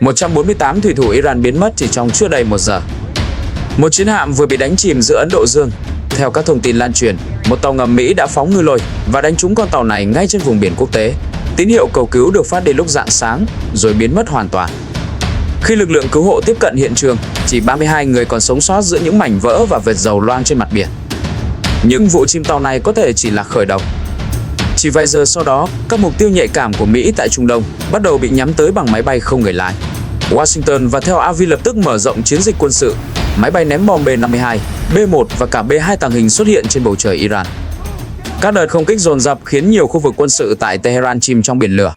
148 thủy thủ Iran biến mất chỉ trong chưa đầy 1 giờ. Một chiến hạm vừa bị đánh chìm giữa Ấn Độ Dương. Theo các thông tin lan truyền, một tàu ngầm Mỹ đã phóng ngư lôi và đánh trúng con tàu này ngay trên vùng biển quốc tế. Tín hiệu cầu cứu được phát đi lúc rạng sáng rồi biến mất hoàn toàn. Khi lực lượng cứu hộ tiếp cận hiện trường, chỉ 32 người còn sống sót giữa những mảnh vỡ và vệt dầu loang trên mặt biển. Những vụ chìm tàu này có thể chỉ là khởi đầu. Chỉ vài giờ sau đó, các mục tiêu nhạy cảm của Mỹ tại Trung Đông bắt đầu bị nhắm tới bằng máy bay không người lái. Washington và theo Aviv lập tức mở rộng chiến dịch quân sự. Máy bay ném bom B-52, B-1 và cả B-2 tàng hình xuất hiện trên bầu trời Iran. Các đợt không kích dồn dập khiến nhiều khu vực quân sự tại Tehran chìm trong biển lửa.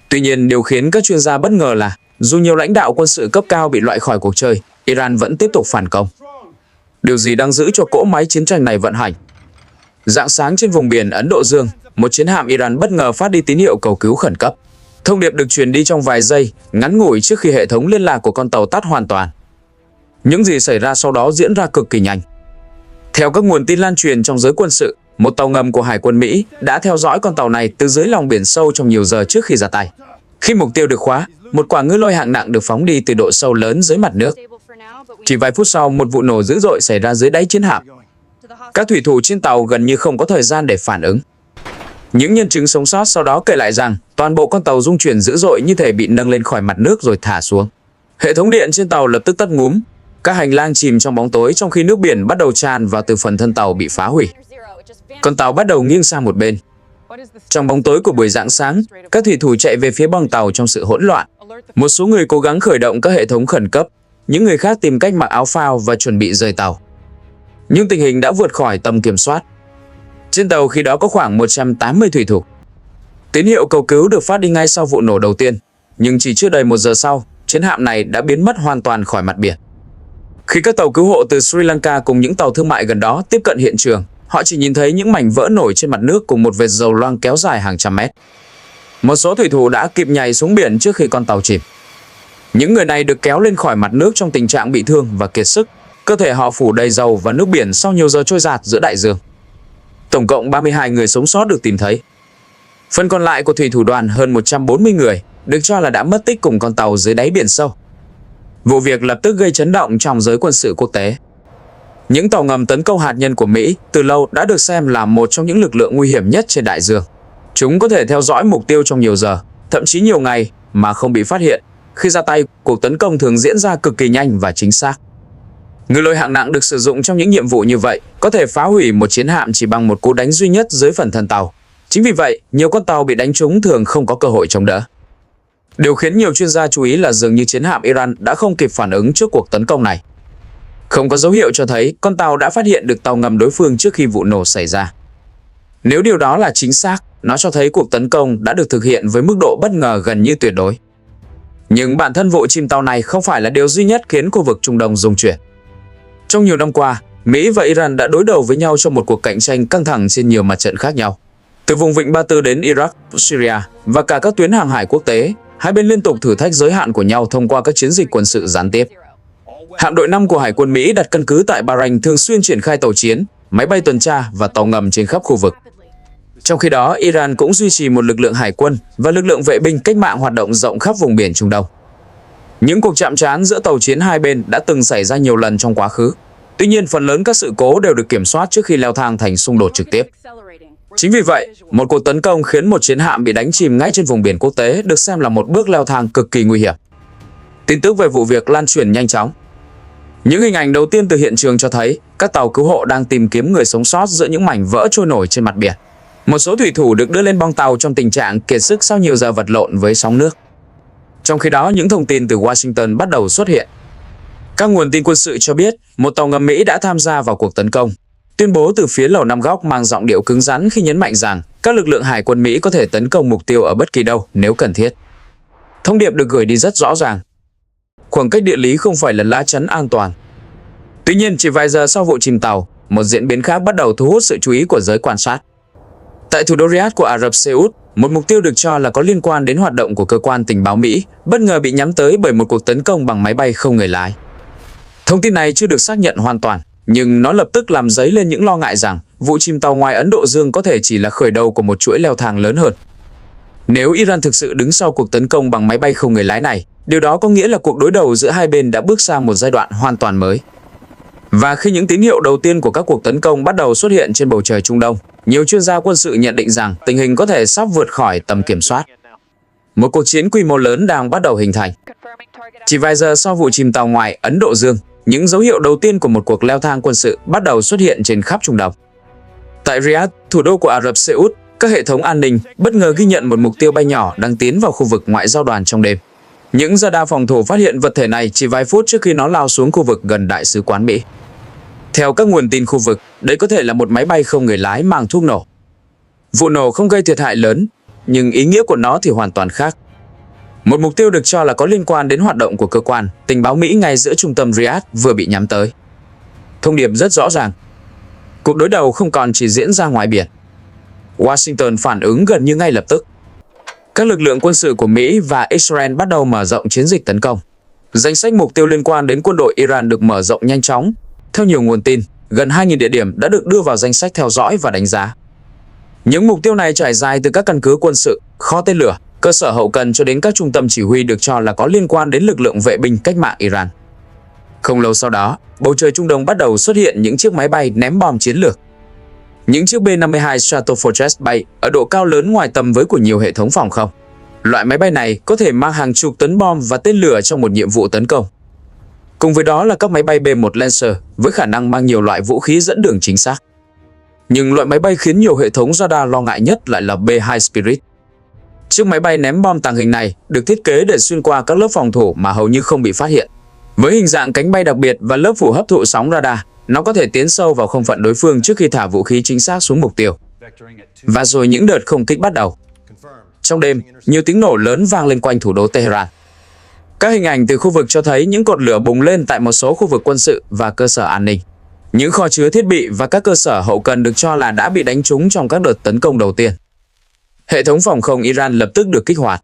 Tuy nhiên, điều khiến các chuyên gia bất ngờ là dù nhiều lãnh đạo quân sự cấp cao bị loại khỏi cuộc chơi, Iran vẫn tiếp tục phản công. Điều gì đang giữ cho cỗ máy chiến tranh này vận hành? Rạng sáng trên vùng biển Ấn Độ Dương, một chiến hạm Iran bất ngờ phát đi tín hiệu cầu cứu khẩn cấp. Thông điệp được truyền đi trong vài giây, ngắn ngủi trước khi hệ thống liên lạc của con tàu tắt hoàn toàn. Những gì xảy ra sau đó diễn ra cực kỳ nhanh. Theo các nguồn tin lan truyền trong giới quân sự, một tàu ngầm của Hải quân Mỹ đã theo dõi con tàu này từ dưới lòng biển sâu trong nhiều giờ trước khi ra tay. Khi mục tiêu được khóa, một quả ngư lôi hạng nặng được phóng đi từ độ sâu lớn dưới mặt nước. Chỉ vài phút sau, một vụ nổ dữ dội xảy ra dưới đáy chiến hạm. Các thủy thủ trên tàu gần như không có thời gian để phản ứng. Những nhân chứng sống sót sau đó kể lại rằng toàn bộ con tàu rung chuyển dữ dội như thể bị nâng lên khỏi mặt nước rồi thả xuống. Hệ thống điện trên tàu lập tức tắt ngúm. Các hành lang chìm trong bóng tối trong khi nước biển bắt đầu tràn vào từ phần thân tàu bị phá hủy. Con tàu bắt đầu nghiêng sang một bên. Trong bóng tối của buổi rạng sáng, các thủy thủ chạy về phía bong tàu trong sự hỗn loạn. Một số người cố gắng khởi động các hệ thống khẩn cấp, những người khác tìm cách mặc áo phao và chuẩn bị rời tàu. Nhưng tình hình đã vượt khỏi tầm kiểm soát. Trên tàu khi đó có khoảng 180 thủy thủ. Tín hiệu cầu cứu được phát đi ngay sau vụ nổ đầu tiên, nhưng chỉ chưa đầy 1 giờ sau, chiến hạm này đã biến mất hoàn toàn khỏi mặt biển. Khi các tàu cứu hộ từ Sri Lanka cùng những tàu thương mại gần đó tiếp cận hiện trường, họ chỉ nhìn thấy những mảnh vỡ nổi trên mặt nước cùng một vệt dầu loang kéo dài hàng trăm mét. Một số thủy thủ đã kịp nhảy xuống biển trước khi con tàu chìm. Những người này được kéo lên khỏi mặt nước trong tình trạng bị thương và kiệt sức. Cơ thể họ phủ đầy dầu và nước biển sau nhiều giờ trôi dạt giữa đại dương. Tổng cộng 32 người sống sót được tìm thấy. Phần còn lại của thủy thủ đoàn hơn 140 người được cho là đã mất tích cùng con tàu dưới đáy biển sâu. Vụ việc lập tức gây chấn động trong giới quân sự quốc tế. Những tàu ngầm tấn công hạt nhân của Mỹ từ lâu đã được xem là một trong những lực lượng nguy hiểm nhất trên đại dương. Chúng có thể theo dõi mục tiêu trong nhiều giờ, thậm chí nhiều ngày mà không bị phát hiện. Khi ra tay, cuộc tấn công thường diễn ra cực kỳ nhanh và chính xác. Ngư lôi hạng nặng được sử dụng trong những nhiệm vụ như vậy có thể phá hủy một chiến hạm chỉ bằng một cú đánh duy nhất dưới phần thân tàu. Chính vì vậy, nhiều con tàu bị đánh trúng thường không có cơ hội chống đỡ. Điều khiến nhiều chuyên gia chú ý là dường như chiến hạm Iran đã không kịp phản ứng trước cuộc tấn công này. Không có dấu hiệu cho thấy con tàu đã phát hiện được tàu ngầm đối phương trước khi vụ nổ xảy ra. Nếu điều đó là chính xác, nó cho thấy cuộc tấn công đã được thực hiện với mức độ bất ngờ gần như tuyệt đối. Nhưng bản thân vụ chìm tàu này không phải là điều duy nhất khiến khu vực Trung Đông rung chuyển. Trong nhiều năm qua, Mỹ và Iran đã đối đầu với nhau trong một cuộc cạnh tranh căng thẳng trên nhiều mặt trận khác nhau. Từ vùng vịnh Ba Tư đến Iraq, Syria và cả các tuyến hàng hải quốc tế, hai bên liên tục thử thách giới hạn của nhau thông qua các chiến dịch quân sự gián tiếp. Hạm đội 5 của Hải quân Mỹ đặt căn cứ tại Bahrain thường xuyên triển khai tàu chiến, máy bay tuần tra và tàu ngầm trên khắp khu vực. Trong khi đó, Iran cũng duy trì một lực lượng hải quân và lực lượng vệ binh cách mạng hoạt động rộng khắp vùng biển Trung Đông. Những cuộc chạm trán giữa tàu chiến hai bên đã từng xảy ra nhiều lần trong quá khứ. Tuy nhiên, phần lớn các sự cố đều được kiểm soát trước khi leo thang thành xung đột trực tiếp. Chính vì vậy, một cuộc tấn công khiến một chiến hạm bị đánh chìm ngay trên vùng biển quốc tế được xem là một bước leo thang cực kỳ nguy hiểm. Tin tức về vụ việc lan truyền nhanh chóng. Những hình ảnh đầu tiên từ hiện trường cho thấy các tàu cứu hộ đang tìm kiếm người sống sót giữa những mảnh vỡ trôi nổi trên mặt biển. Một số thủy thủ được đưa lên bong tàu trong tình trạng kiệt sức sau nhiều giờ vật lộn với sóng nước. Trong khi đó, những thông tin từ Washington bắt đầu xuất hiện. Các nguồn tin quân sự cho biết một tàu ngầm Mỹ đã tham gia vào cuộc tấn công. Tuyên bố từ phía Lầu Năm Góc mang giọng điệu cứng rắn khi nhấn mạnh rằng các lực lượng hải quân Mỹ có thể tấn công mục tiêu ở bất kỳ đâu nếu cần thiết. Thông điệp được gửi đi rất rõ ràng. Khoảng cách địa lý không phải là lá chắn an toàn. Tuy nhiên, chỉ vài giờ sau vụ chìm tàu, một diễn biến khác bắt đầu thu hút sự chú ý của giới quan sát. Tại thủ đô Riyadh của Ả Rập Xê Út, một mục tiêu được cho là có liên quan đến hoạt động của cơ quan tình báo Mỹ bất ngờ bị nhắm tới bởi một cuộc tấn công bằng máy bay không người lái. Thông tin này chưa được xác nhận hoàn toàn, nhưng nó lập tức làm dấy lên những lo ngại rằng vụ chìm tàu ngoài Ấn Độ Dương có thể chỉ là khởi đầu của một chuỗi leo thang lớn hơn. Nếu Iran thực sự đứng sau cuộc tấn công bằng máy bay không người lái này, điều đó có nghĩa là cuộc đối đầu giữa hai bên đã bước sang một giai đoạn hoàn toàn mới. Và khi những tín hiệu đầu tiên của các cuộc tấn công bắt đầu xuất hiện trên bầu trời Trung Đông, nhiều chuyên gia quân sự nhận định rằng tình hình có thể sắp vượt khỏi tầm kiểm soát. Một cuộc chiến quy mô lớn đang bắt đầu hình thành. Chỉ vài giờ sau vụ chìm tàu ngoài Ấn Độ Dương, những dấu hiệu đầu tiên của một cuộc leo thang quân sự bắt đầu xuất hiện trên khắp Trung Đông. Tại Riyadh, thủ đô của Ả Rập Xê Út, các hệ thống an ninh bất ngờ ghi nhận một mục tiêu bay nhỏ đang tiến vào khu vực ngoại giao đoàn trong đêm. Những radar phòng thủ phát hiện vật thể này chỉ vài phút trước khi nó lao xuống khu vực gần Đại sứ quán Mỹ. Theo các nguồn tin khu vực, đấy có thể là một máy bay không người lái mang thuốc nổ. Vụ nổ không gây thiệt hại lớn, nhưng ý nghĩa của nó thì hoàn toàn khác. Một mục tiêu được cho là có liên quan đến hoạt động của cơ quan tình báo Mỹ ngay giữa trung tâm Riyadh vừa bị nhắm tới. Thông điệp rất rõ ràng. Cuộc đối đầu không còn chỉ diễn ra ngoài biển. Washington phản ứng gần như ngay lập tức. Các lực lượng quân sự của Mỹ và Israel bắt đầu mở rộng chiến dịch tấn công. Danh sách mục tiêu liên quan đến quân đội Iran được mở rộng nhanh chóng. Theo nhiều nguồn tin, gần 2.000 địa điểm đã được đưa vào danh sách theo dõi và đánh giá. Những mục tiêu này trải dài từ các căn cứ quân sự, kho tên lửa, cơ sở hậu cần cho đến các trung tâm chỉ huy được cho là có liên quan đến lực lượng vệ binh cách mạng Iran. Không lâu sau đó, bầu trời Trung Đông bắt đầu xuất hiện những chiếc máy bay ném bom chiến lược. Những chiếc B-52 Stratofortress bay ở độ cao lớn ngoài tầm với của nhiều hệ thống phòng không. Loại máy bay này có thể mang hàng chục tấn bom và tên lửa trong một nhiệm vụ tấn công. Cùng với đó là các máy bay B-1 Lancer với khả năng mang nhiều loại vũ khí dẫn đường chính xác. Nhưng loại máy bay khiến nhiều hệ thống radar lo ngại nhất lại là B-2 Spirit. Chiếc máy bay ném bom tàng hình này được thiết kế để xuyên qua các lớp phòng thủ mà hầu như không bị phát hiện. Với hình dạng cánh bay đặc biệt và lớp phủ hấp thụ sóng radar, nó có thể tiến sâu vào không phận đối phương trước khi thả vũ khí chính xác xuống mục tiêu. Và rồi những đợt không kích bắt đầu. Trong đêm, nhiều tiếng nổ lớn vang lên quanh thủ đô Tehran. Các hình ảnh từ khu vực cho thấy những cột lửa bùng lên tại một số khu vực quân sự và cơ sở an ninh. Những kho chứa thiết bị và các cơ sở hậu cần được cho là đã bị đánh trúng trong các đợt tấn công đầu tiên. Hệ thống phòng không Iran lập tức được kích hoạt.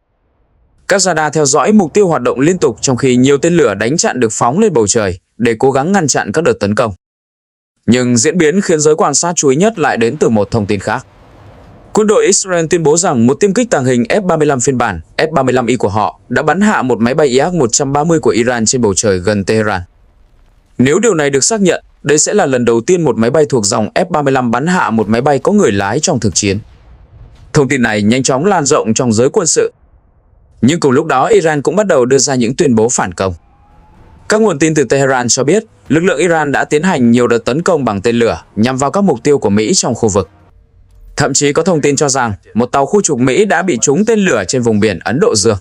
Các radar theo dõi mục tiêu hoạt động liên tục trong khi nhiều tên lửa đánh chặn được phóng lên bầu trời để cố gắng ngăn chặn các đợt tấn công. Nhưng diễn biến khiến giới quan sát chú ý nhất lại đến từ một thông tin khác. Quân đội Israel tuyên bố rằng một tiêm kích tàng hình F-35 phiên bản F-35I của họ đã bắn hạ một máy bay IH-130 của Iran trên bầu trời gần Tehran. Nếu điều này được xác nhận, đây sẽ là lần đầu tiên một máy bay thuộc dòng F-35 bắn hạ một máy bay có người lái trong thực chiến. Thông tin này nhanh chóng lan rộng trong giới quân sự. Nhưng cùng lúc đó, Iran cũng bắt đầu đưa ra những tuyên bố phản công. Các nguồn tin từ Tehran cho biết, lực lượng Iran đã tiến hành nhiều đợt tấn công bằng tên lửa nhằm vào các mục tiêu của Mỹ trong khu vực. Thậm chí có thông tin cho rằng một tàu khu trục Mỹ đã bị trúng tên lửa trên vùng biển Ấn Độ Dương.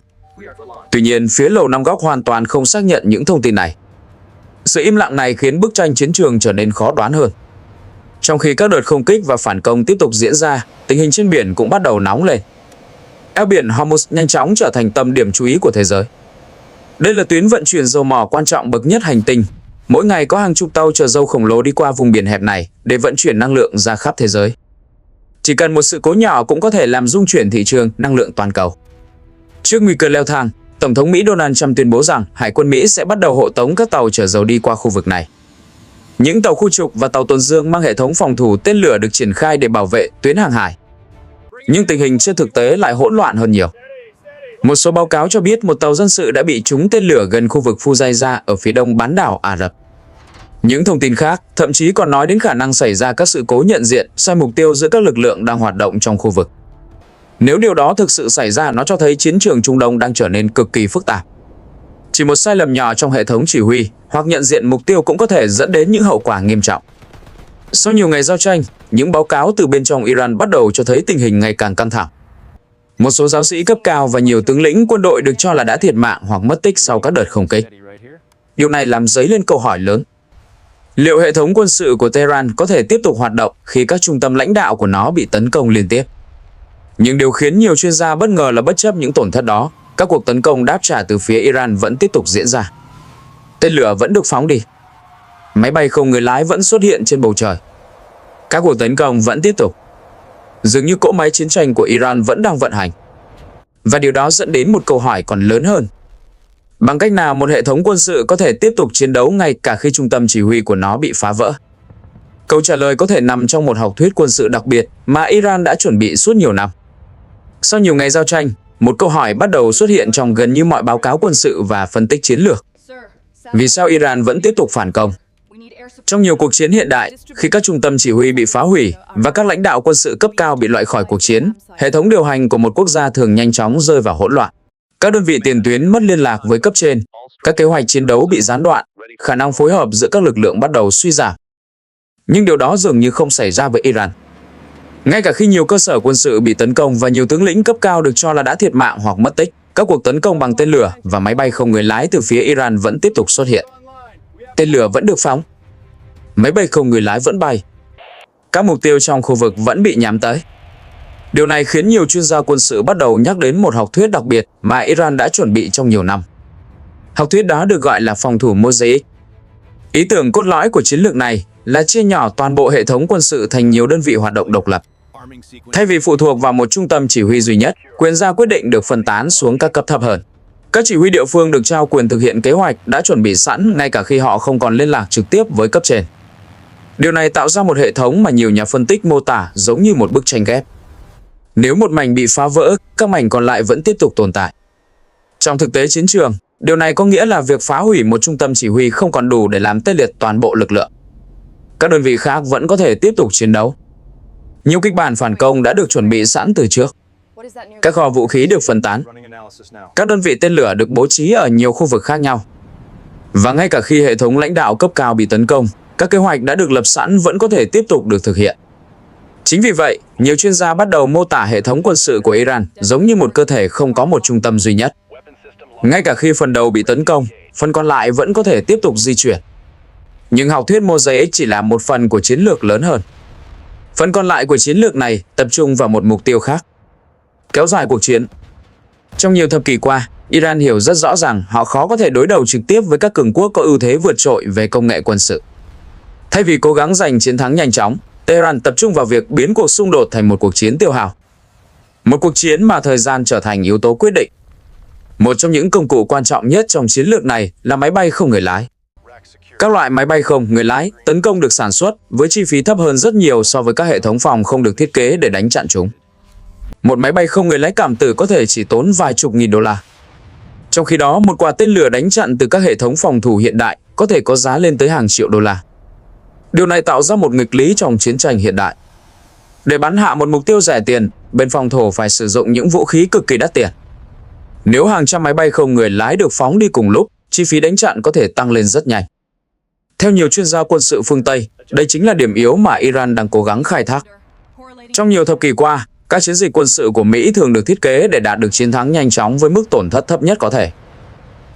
Tuy nhiên, phía Lầu Năm Góc hoàn toàn không xác nhận những thông tin này. Sự im lặng này khiến bức tranh chiến trường trở nên khó đoán hơn. Trong khi các đợt không kích và phản công tiếp tục diễn ra, tình hình trên biển cũng bắt đầu nóng lên. Eo biển Hormuz nhanh chóng trở thành tâm điểm chú ý của thế giới. Đây là tuyến vận chuyển dầu mỏ quan trọng bậc nhất hành tinh. Mỗi ngày có hàng chục tàu chở dầu khổng lồ đi qua vùng biển hẹp này để vận chuyển năng lượng ra khắp thế giới. Chỉ cần một sự cố nhỏ cũng có thể làm rung chuyển thị trường năng lượng toàn cầu. Trước nguy cơ leo thang, Tổng thống Mỹ Donald Trump tuyên bố rằng Hải quân Mỹ sẽ bắt đầu hộ tống các tàu chở dầu đi qua khu vực này. Những tàu khu trục và tàu tuần dương mang hệ thống phòng thủ tên lửa được triển khai để bảo vệ tuyến hàng hải. Nhưng tình hình trên thực tế lại hỗn loạn hơn nhiều. Một số báo cáo cho biết một tàu dân sự đã bị trúng tên lửa gần khu vực Fujairah ở phía đông bán đảo Ả Rập. Những thông tin khác thậm chí còn nói đến khả năng xảy ra các sự cố nhận diện sai mục tiêu giữa các lực lượng đang hoạt động trong khu vực. Nếu điều đó thực sự xảy ra, nó cho thấy chiến trường Trung Đông đang trở nên cực kỳ phức tạp. Chỉ một sai lầm nhỏ trong hệ thống chỉ huy hoặc nhận diện mục tiêu cũng có thể dẫn đến những hậu quả nghiêm trọng. Sau nhiều ngày giao tranh, những báo cáo từ bên trong Iran bắt đầu cho thấy tình hình ngày càng căng thẳng. Một số giáo sĩ cấp cao và nhiều tướng lĩnh quân đội được cho là đã thiệt mạng hoặc mất tích sau các đợt không kích. Điều này làm dấy lên câu hỏi lớn. Liệu hệ thống quân sự của Tehran có thể tiếp tục hoạt động khi các trung tâm lãnh đạo của nó bị tấn công liên tiếp? Nhưng điều khiến nhiều chuyên gia bất ngờ là bất chấp những tổn thất đó, các cuộc tấn công đáp trả từ phía Iran vẫn tiếp tục diễn ra. Tên lửa vẫn được phóng đi. Máy bay không người lái vẫn xuất hiện trên bầu trời. Các cuộc tấn công vẫn tiếp tục. Dường như cỗ máy chiến tranh của Iran vẫn đang vận hành. Và điều đó dẫn đến một câu hỏi còn lớn hơn. Bằng cách nào một hệ thống quân sự có thể tiếp tục chiến đấu ngay cả khi trung tâm chỉ huy của nó bị phá vỡ? Câu trả lời có thể nằm trong một học thuyết quân sự đặc biệt mà Iran đã chuẩn bị suốt nhiều năm. Sau nhiều ngày giao tranh, một câu hỏi bắt đầu xuất hiện trong gần như mọi báo cáo quân sự và phân tích chiến lược. Vì sao Iran vẫn tiếp tục phản công? Trong nhiều cuộc chiến hiện đại, khi các trung tâm chỉ huy bị phá hủy và các lãnh đạo quân sự cấp cao bị loại khỏi cuộc chiến, hệ thống điều hành của một quốc gia thường nhanh chóng rơi vào hỗn loạn. Các đơn vị tiền tuyến mất liên lạc với cấp trên, các kế hoạch chiến đấu bị gián đoạn, khả năng phối hợp giữa các lực lượng bắt đầu suy giảm. Nhưng điều đó dường như không xảy ra với Iran. Ngay cả khi nhiều cơ sở quân sự bị tấn công và nhiều tướng lĩnh cấp cao được cho là đã thiệt mạng hoặc mất tích, các cuộc tấn công bằng tên lửa và máy bay không người lái từ phía Iran vẫn tiếp tục xuất hiện. Tên lửa vẫn được phóng, máy bay không người lái vẫn bay. Các mục tiêu trong khu vực vẫn bị nhắm tới. Điều này khiến nhiều chuyên gia quân sự bắt đầu nhắc đến một học thuyết đặc biệt mà Iran đã chuẩn bị trong nhiều năm. Học thuyết đó được gọi là phòng thủ mosaic. Ý tưởng cốt lõi của chiến lược này là chia nhỏ toàn bộ hệ thống quân sự thành nhiều đơn vị hoạt động độc lập. Thay vì phụ thuộc vào một trung tâm chỉ huy duy nhất, quyền ra quyết định được phân tán xuống các cấp thấp hơn. Các chỉ huy địa phương được trao quyền thực hiện kế hoạch đã chuẩn bị sẵn ngay cả khi họ không còn liên lạc trực tiếp với cấp trên. Điều này tạo ra một hệ thống mà nhiều nhà phân tích mô tả giống như một bức tranh ghép. Nếu một mảnh bị phá vỡ, các mảnh còn lại vẫn tiếp tục tồn tại. Trong thực tế chiến trường, điều này có nghĩa là việc phá hủy một trung tâm chỉ huy không còn đủ để làm tê liệt toàn bộ lực lượng. Các đơn vị khác vẫn có thể tiếp tục chiến đấu. Nhiều kịch bản phản công đã được chuẩn bị sẵn từ trước. Các kho vũ khí được phân tán. Các đơn vị tên lửa được bố trí ở nhiều khu vực khác nhau. Và ngay cả khi hệ thống lãnh đạo cấp cao bị tấn công, các kế hoạch đã được lập sẵn vẫn có thể tiếp tục được thực hiện. Chính vì vậy, nhiều chuyên gia bắt đầu mô tả hệ thống quân sự của Iran giống như một cơ thể không có một trung tâm duy nhất. Ngay cả khi phần đầu bị tấn công, phần còn lại vẫn có thể tiếp tục di chuyển. Nhưng học thuyết mosaic chỉ là một phần của chiến lược lớn hơn. Phần còn lại của chiến lược này tập trung vào một mục tiêu khác: kéo dài cuộc chiến. Trong nhiều thập kỷ qua, Iran hiểu rất rõ rằng họ khó có thể đối đầu trực tiếp với các cường quốc có ưu thế vượt trội về công nghệ quân sự. Thay vì cố gắng giành chiến thắng nhanh chóng, Tehran tập trung vào việc biến cuộc xung đột thành một cuộc chiến tiêu hao. Một cuộc chiến mà thời gian trở thành yếu tố quyết định. Một trong những công cụ quan trọng nhất trong chiến lược này là máy bay không người lái. Các loại máy bay không người lái tấn công được sản xuất với chi phí thấp hơn rất nhiều so với các hệ thống phòng không được thiết kế để đánh chặn chúng. Một máy bay không người lái cảm tử có thể chỉ tốn vài chục nghìn đô la. Trong khi đó, một quả tên lửa đánh chặn từ các hệ thống phòng thủ hiện đại có thể có giá lên tới hàng triệu đô la. Điều này tạo ra một nghịch lý trong chiến tranh hiện đại. Để bắn hạ một mục tiêu rẻ tiền, bên phòng thủ phải sử dụng những vũ khí cực kỳ đắt tiền. Nếu hàng trăm máy bay không người lái được phóng đi cùng lúc, chi phí đánh chặn có thể tăng lên rất nhanh. Theo nhiều chuyên gia quân sự phương Tây, đây chính là điểm yếu mà Iran đang cố gắng khai thác. Trong nhiều thập kỷ qua, các chiến dịch quân sự của Mỹ thường được thiết kế để đạt được chiến thắng nhanh chóng với mức tổn thất thấp nhất có thể.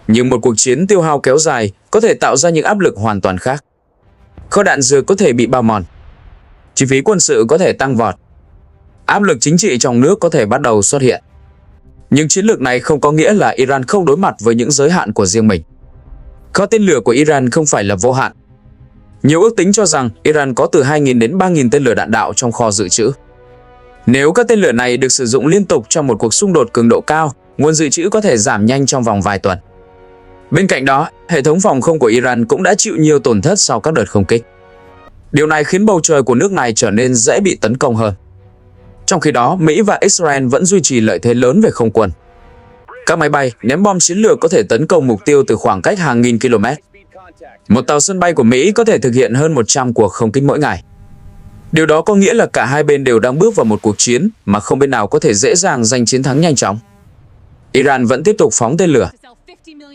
Nhưng một cuộc chiến tiêu hao kéo dài có thể tạo ra những áp lực hoàn toàn khác. Kho đạn dược có thể bị bào mòn. Chi phí quân sự có thể tăng vọt. Áp lực chính trị trong nước có thể bắt đầu xuất hiện. Nhưng chiến lược này không có nghĩa là Iran không đối mặt với những giới hạn của riêng mình. Kho tên lửa của Iran không phải là vô hạn. Nhiều ước tính cho rằng Iran có từ 2.000 đến 3.000 tên lửa đạn đạo trong kho dự trữ. Nếu các tên lửa này được sử dụng liên tục trong một cuộc xung đột cường độ cao, nguồn dự trữ có thể giảm nhanh trong vòng vài tuần. Bên cạnh đó, hệ thống phòng không của Iran cũng đã chịu nhiều tổn thất sau các đợt không kích. Điều này khiến bầu trời của nước này trở nên dễ bị tấn công hơn. Trong khi đó, Mỹ và Israel vẫn duy trì lợi thế lớn về không quân. Các máy bay ném bom chiến lược có thể tấn công mục tiêu từ khoảng cách hàng nghìn km. Một tàu sân bay của Mỹ có thể thực hiện hơn 100 cuộc không kích mỗi ngày. Điều đó có nghĩa là cả hai bên đều đang bước vào một cuộc chiến mà không bên nào có thể dễ dàng giành chiến thắng nhanh chóng. Iran vẫn tiếp tục phóng tên lửa.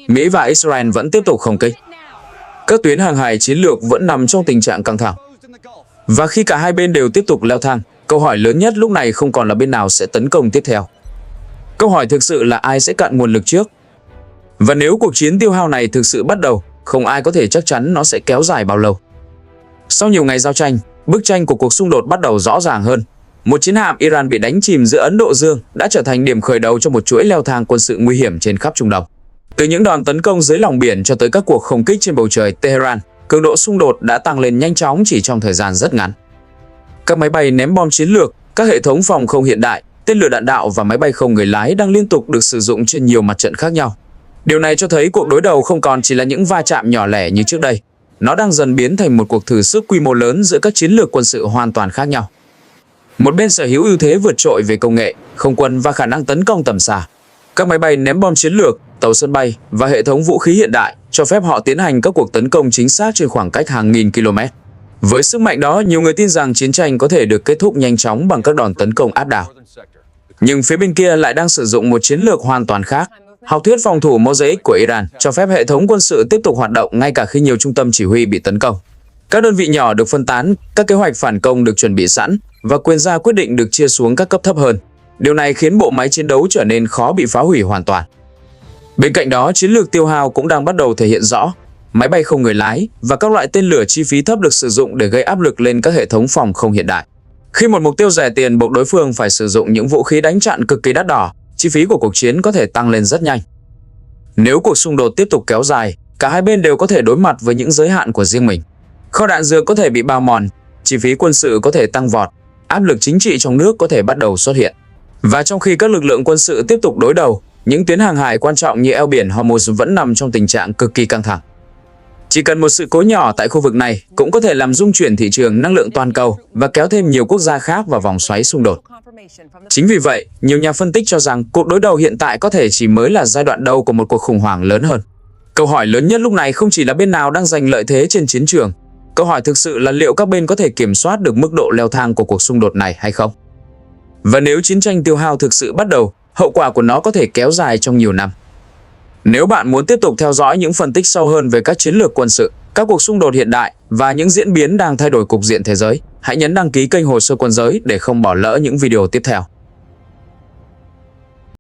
Mỹ và Israel vẫn tiếp tục không kích. Các tuyến hàng hải chiến lược vẫn nằm trong tình trạng căng thẳng. Và khi cả hai bên đều tiếp tục leo thang, câu hỏi lớn nhất lúc này không còn là bên nào sẽ tấn công tiếp theo. Câu hỏi thực sự là ai sẽ cạn nguồn lực trước. Và nếu cuộc chiến tiêu hao này thực sự bắt đầu, không ai có thể chắc chắn nó sẽ kéo dài bao lâu. Sau nhiều ngày giao tranh, bức tranh của cuộc xung đột bắt đầu rõ ràng hơn. Một chiến hạm Iran bị đánh chìm giữa Ấn Độ Dương đã trở thành điểm khởi đầu cho một chuỗi leo thang quân sự nguy hiểm trên khắp Trung Đông. Từ những đòn tấn công dưới lòng biển cho tới các cuộc không kích trên bầu trời Tehran, cường độ xung đột đã tăng lên nhanh chóng chỉ trong thời gian rất ngắn. Các máy bay ném bom chiến lược, các hệ thống phòng không hiện đại, tên lửa đạn đạo và máy bay không người lái đang liên tục được sử dụng trên nhiều mặt trận khác nhau. Điều này cho thấy cuộc đối đầu không còn chỉ là những va chạm nhỏ lẻ như trước đây. Nó đang dần biến thành một cuộc thử sức quy mô lớn giữa các chiến lược quân sự hoàn toàn khác nhau. Một bên sở hữu ưu thế vượt trội về công nghệ, không quân và khả năng tấn công tầm xa. Các máy bay ném bom chiến lược, tàu sân bay và hệ thống vũ khí hiện đại cho phép họ tiến hành các cuộc tấn công chính xác trên khoảng cách hàng nghìn km. Với sức mạnh đó, nhiều người tin rằng chiến tranh có thể được kết thúc nhanh chóng bằng các đòn tấn công áp đảo. Nhưng phía bên kia lại đang sử dụng một chiến lược hoàn toàn khác. Học thuyết phòng thủ Mosaic của Iran cho phép hệ thống quân sự tiếp tục hoạt động ngay cả khi nhiều trung tâm chỉ huy bị tấn công. Các đơn vị nhỏ được phân tán, các kế hoạch phản công được chuẩn bị sẵn và quyền ra quyết định được chia xuống các cấp thấp hơn. Điều này khiến bộ máy chiến đấu trở nên khó bị phá hủy hoàn toàn. Bên cạnh đó, chiến lược tiêu hao cũng đang bắt đầu thể hiện rõ. Máy bay không người lái và các loại tên lửa chi phí thấp được sử dụng để gây áp lực lên các hệ thống phòng không hiện đại. Khi một mục tiêu rẻ tiền buộc đối phương phải sử dụng những vũ khí đánh chặn cực kỳ đắt đỏ, chi phí của cuộc chiến có thể tăng lên rất nhanh. Nếu cuộc xung đột tiếp tục kéo dài, cả hai bên đều có thể đối mặt với những giới hạn của riêng mình. Kho đạn dược có thể bị bào mòn, chi phí quân sự có thể tăng vọt, áp lực chính trị trong nước có thể bắt đầu xuất hiện. Và trong khi các lực lượng quân sự tiếp tục đối đầu, những tuyến hàng hải quan trọng như eo biển Hormuz vẫn nằm trong tình trạng cực kỳ căng thẳng. Chỉ cần một sự cố nhỏ tại khu vực này cũng có thể làm rung chuyển thị trường năng lượng toàn cầu và kéo thêm nhiều quốc gia khác vào vòng xoáy xung đột. Chính vì vậy, nhiều nhà phân tích cho rằng cuộc đối đầu hiện tại có thể chỉ mới là giai đoạn đầu của một cuộc khủng hoảng lớn hơn. Câu hỏi lớn nhất lúc này không chỉ là bên nào đang giành lợi thế trên chiến trường. Câu hỏi thực sự là liệu các bên có thể kiểm soát được mức độ leo thang của cuộc xung đột này hay không? Và nếu chiến tranh tiêu hao thực sự bắt đầu, hậu quả của nó có thể kéo dài trong nhiều năm. Nếu bạn muốn tiếp tục theo dõi những phân tích sâu hơn về các chiến lược quân sự, các cuộc xung đột hiện đại và những diễn biến đang thay đổi cục diện thế giới, hãy nhấn đăng ký kênh Hồ sơ Quân giới để không bỏ lỡ những video tiếp theo.